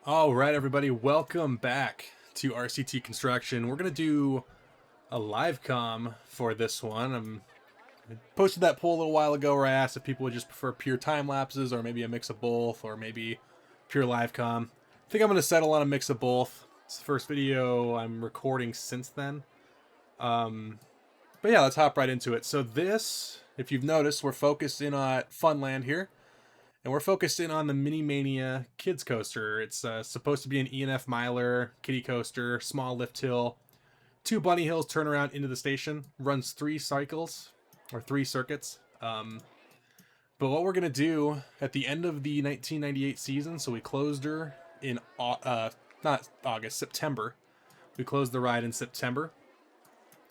All right, everybody, welcome back to RCT Construction. We're going to do a live com for this one. I posted that poll a little while ago where I asked if people would just prefer pure time lapses or maybe a mix of both or maybe pure live com. I think I'm going to settle on a mix of both. It's the first video I'm recording since then. But yeah, let's hop right into it. So this, if you've noticed, we're focused in on Funland here. And we're focused in on the Mini Mania kids coaster. It's supposed to be an E&F miler, kiddie coaster, small lift hill, 2 bunny hills, turn around into the station, runs 3 cycles, or 3 circuits. But what we're going to do at the end of the 1998 season, so we closed her in, not August, September. We closed the ride in September.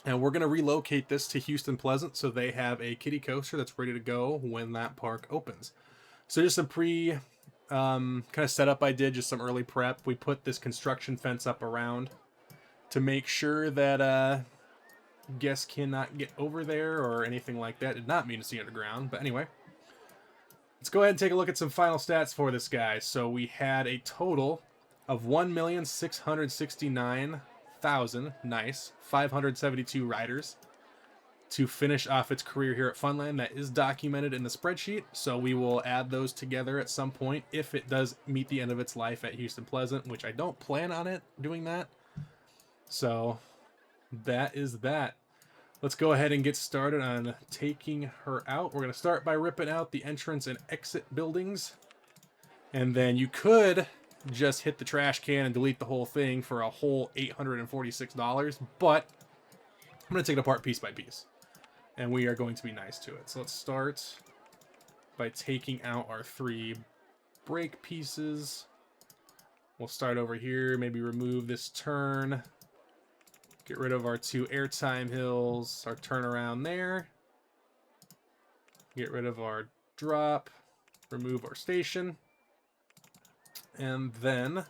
And we're going to relocate this to Houston Pleasant so they have a kiddie coaster that's ready to go when that park opens. So just some kind of setup I did, just some early prep. We put this construction fence up around to make sure that guests cannot get over there or anything like that. Did not mean to see underground, but anyway. Let's go ahead and take a look at some final stats for this guy. So we had a total of 1,669,000, nice, 572 riders to finish off its career here at Funland. That is documented in the spreadsheet, so we will add those together at some point if it does meet the end of its life at Houston Pleasant, which I don't plan on it doing that. So that is that. Let's go ahead and get started on taking her out. We're going to start by ripping out the entrance and exit buildings, and then you could just hit the trash can and delete the whole thing for a whole $846, but I'm going to take it apart piece by piece. And we are going to be nice to it. So let's start by taking out our 3 brake pieces. We'll start over here, maybe remove this turn. Get rid of our 2 airtime hills, our turnaround there. Get rid of our drop, remove our station. And then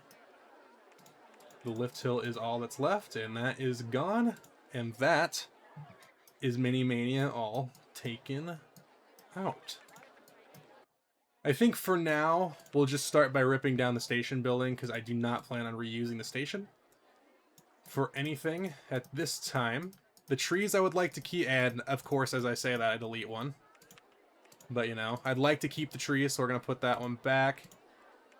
the lift hill is all that's left, and that is gone. And that is Mini Mania all taken out. I think for now, we'll just start by ripping down the station building because I do not plan on reusing the station for anything at this time. The trees I would like to keep, and of course, as I say that, I delete one. But, you know, I'd like to keep the trees, so we're going to put that one back.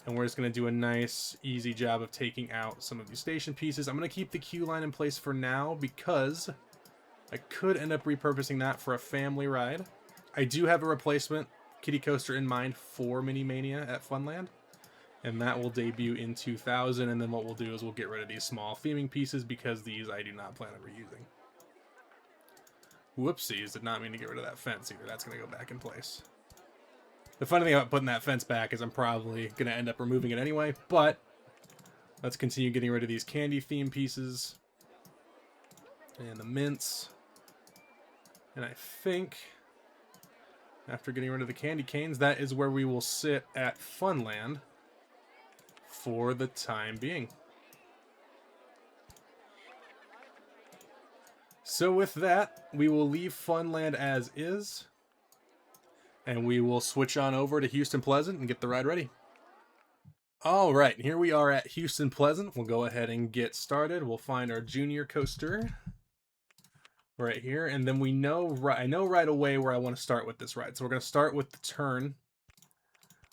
And we're just going to do a nice, easy job of taking out some of these station pieces. I'm going to keep the queue line in place for now because I could end up repurposing that for a family ride. I do have a replacement kiddie coaster in mind for Mini Mania at Funland, and that will debut in 2000. And then what we'll do is we'll get rid of these small theming pieces because these I do not plan on reusing. Whoopsies, did not mean to get rid of that fence either. That's going to go back in place. The funny thing about putting that fence back is I'm probably going to end up removing it anyway, but let's continue getting rid of these candy theme pieces and the mints. And I think after getting rid of the candy canes, that is where we will sit at Funland for the time being. So with that, we will leave Funland as is, and we will switch on over to Houston Pleasant and get the ride ready. All right, here we are at Houston Pleasant. We'll go ahead and get started. We'll find our junior coaster right here, and then I know right away where I want to start with this ride. So we're going to start with the turn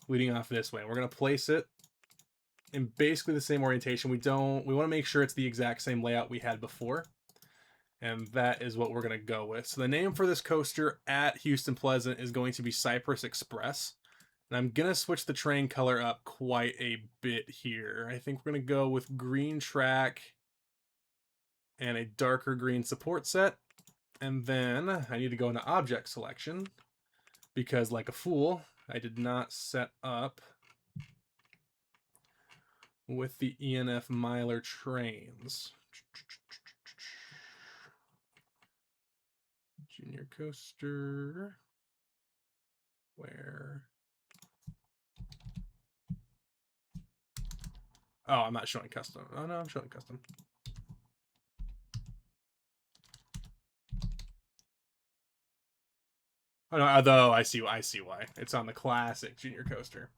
leading off this way. We're going to place it in basically the same orientation. We want to make sure it's the exact same layout we had before, and that is what we're going to go with. So the name for this coaster at Houston Pleasant is going to be Cypress Express, and I'm going to switch the train color up quite a bit here. I think we're going to go with green track and a darker green support set. And then I need to go into object selection because, like a fool, I did not set up with the E&F miler trains. Junior coaster. Where? Oh, I'm not showing custom. Oh, no, I'm showing custom. Oh, no, although I see why. It's on the classic junior coaster.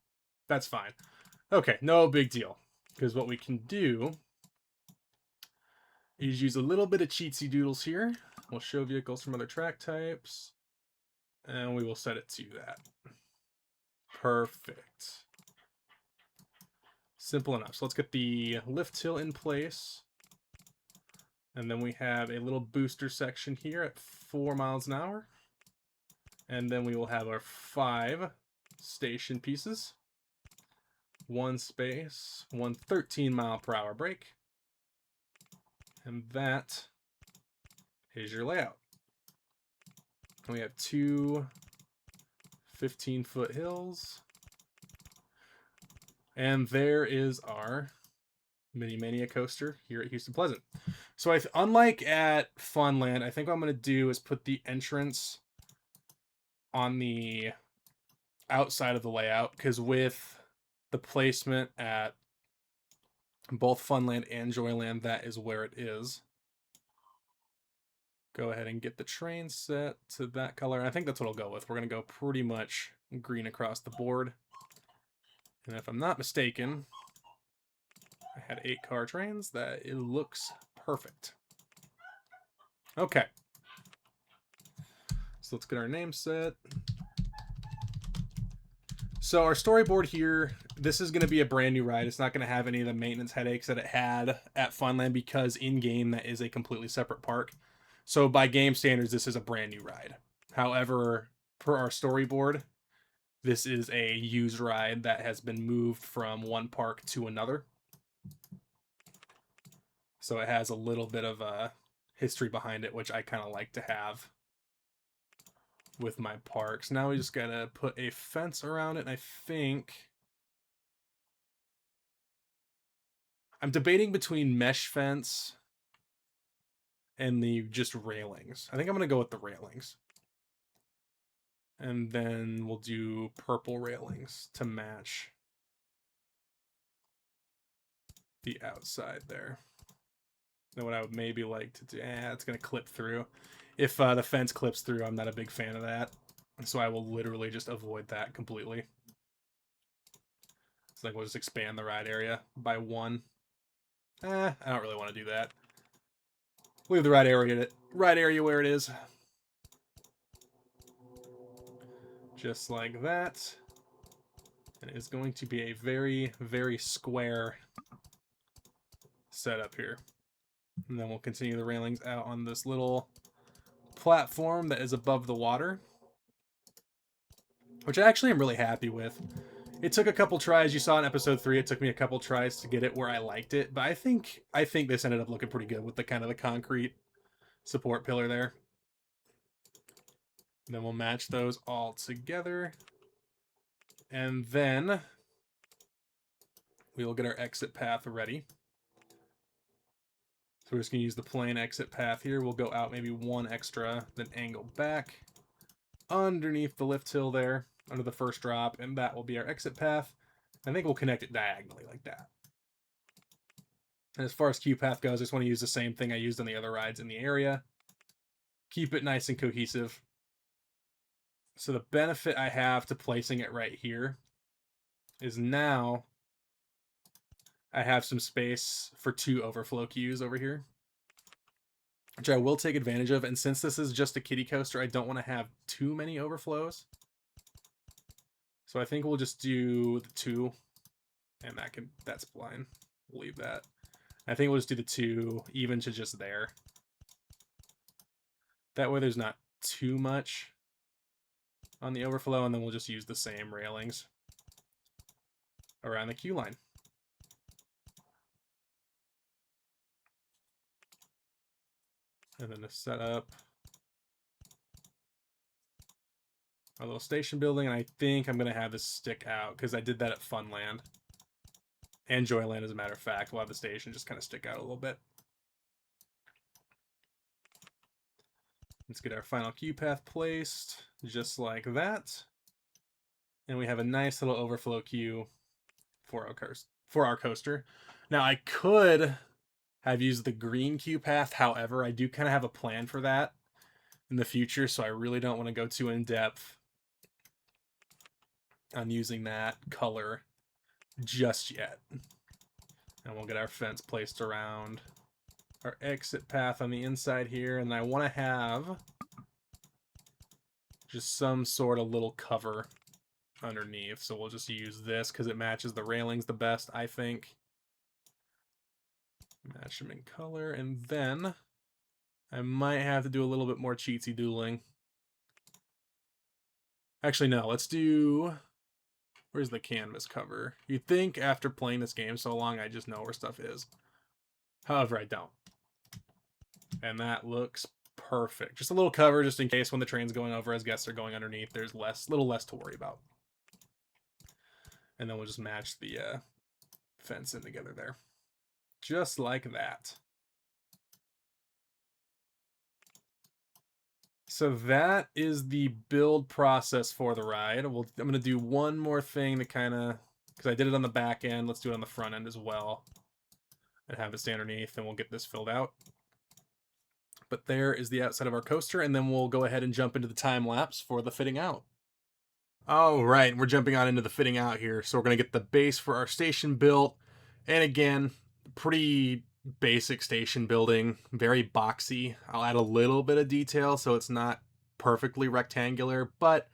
That's fine. Okay, no big deal. Because what we can do is use a little bit of cheatsy doodles here. We'll show vehicles from other track types, and we will set it to that. Perfect. Simple enough. So let's get the lift hill in place. And then we have a little booster section here at 4 miles an hour. And then we will have our 5 station pieces. 1 space, 1 13-mile-per-hour brake. And that is your layout. And we have 2 15-foot hills. And there is our Mini Mania coaster here at Houston Pleasant. So unlike at Funland, I think what I'm going to do is put the entrance on the outside of the layout, because with the placement at both Funland and Joyland, that is where it is. Go ahead and get the train set to that color. I think that's what I'll go with. We're going to go pretty much green across the board. And if I'm not mistaken, I had 8 car trains. That it looks perfect. Okay. So let's get our name set. So our storyboard here, this is going to be a brand new ride. It's not going to have any of the maintenance headaches that it had at Funland, because in-game that is a completely separate park. So by game standards, this is a brand new ride. However, per our storyboard, this is a used ride that has been moved from one park to another. So it has a little bit of a history behind it, which I kind of like to have with my parks. Now we just gotta put a fence around it, and I think I'm debating between mesh fence and the just railings. I think I'm gonna go with the railings. And then we'll do purple railings to match the outside there. Then what I would maybe like to do, it's gonna clip through. If the fence clips through, I'm not a big fan of that. So I will literally just avoid that completely. It's like we'll just expand the ride area by 1. I don't really want to do that. Leave the ride area where it is. Just like that. And it's going to be a very, very square setup here. And then we'll continue the railings out on this little platform that is above the water, which I actually am really happy with. It took a couple tries. You saw in episode 3, it took me a couple tries to get it where I liked it, but I think this ended up looking pretty good with the kind of the concrete support pillar there. And then we'll match those all together, and then we will get our exit path ready. So we're just going to use the plain exit path here. We'll go out maybe 1 extra, then angle back underneath the lift hill there, under the first drop, and that will be our exit path. I think we'll connect it diagonally like that. And as far as queue path goes, I just want to use the same thing I used on the other rides in the area. Keep it nice and cohesive. So the benefit I have to placing it right here is now I have some space for 2 overflow queues over here, which I will take advantage of. And since this is just a kiddie coaster, I don't want to have too many overflows. So I think we'll just do the 2, and that's blind. We'll leave that. I think we'll just do the 2 even to just there. That way there's not too much on the overflow, and then we'll just use the same railings around the queue line. And then to set up our little station building, and I think I'm going to have this stick out because I did that at Funland and Joyland, as a matter of fact. We'll have the station just kind of stick out a little bit. Let's get our final queue path placed just like that. And we have a nice little overflow queue for our coaster. Now I could have used the green queue path. However, I do kind of have a plan for that in the future, so I really don't want to go too in depth on using that color just yet. And we'll get our fence placed around our exit path on the inside here. And I want to have just some sort of little cover underneath. So we'll just use this because it matches the railings the best, I think. Match them in color. And then I might have to do a little bit more cheatsy doodling. Actually, no. Let's do... Where's the canvas cover? You'd think after playing this game so long, I just know where stuff is. However, I don't. And that looks perfect. Just a little cover just in case when the train's going over as guests are going underneath, there's little less to worry about. And then we'll just match the fence in together there. Just like that. So that is the build process for the ride. I'm going to do one more thing to kind of, because I did it on the back end, let's do it on the front end as well. And have it stay underneath, and we'll get this filled out. But there is the outside of our coaster, and then we'll go ahead and jump into the time lapse for the fitting out. All right, we're jumping on into the fitting out here. So we're going to get the base for our station built. And again, pretty basic station building, very boxy. I'll add a little bit of detail so it's not perfectly rectangular, but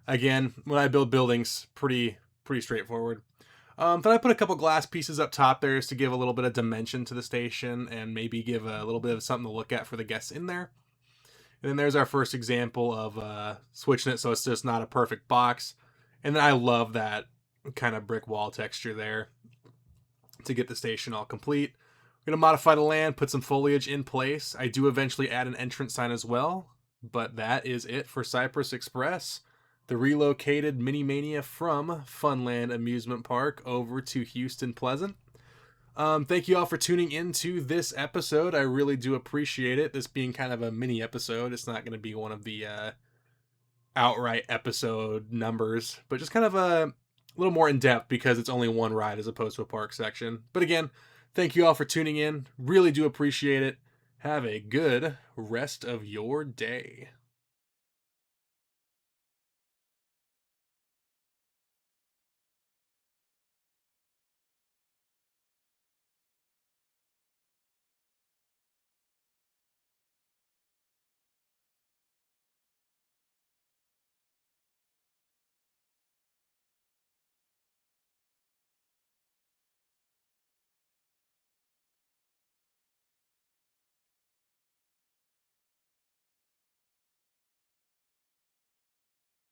again, when I build buildings, pretty straightforward. Then I put a couple glass pieces up top there just to give a little bit of dimension to the station and maybe give a little bit of something to look at for the guests in there. And then there's our first example of switching it so it's just not a perfect box. And then I love that kind of brick wall texture there to get the station all complete. We're going to modify the land, put some foliage in place. I do eventually add an entrance sign as well, but that is it for Cypress Express, the relocated Mini Mania from Funland Amusement Park over to Houston Pleasant. Thank you all for tuning into this episode. I really do appreciate it. This being kind of a mini episode. It's not going to be one of the outright episode numbers, but just kind of a little more in depth because it's only one ride as opposed to a park section. But again, thank you all for tuning in. Really do appreciate it. Have a good rest of your day.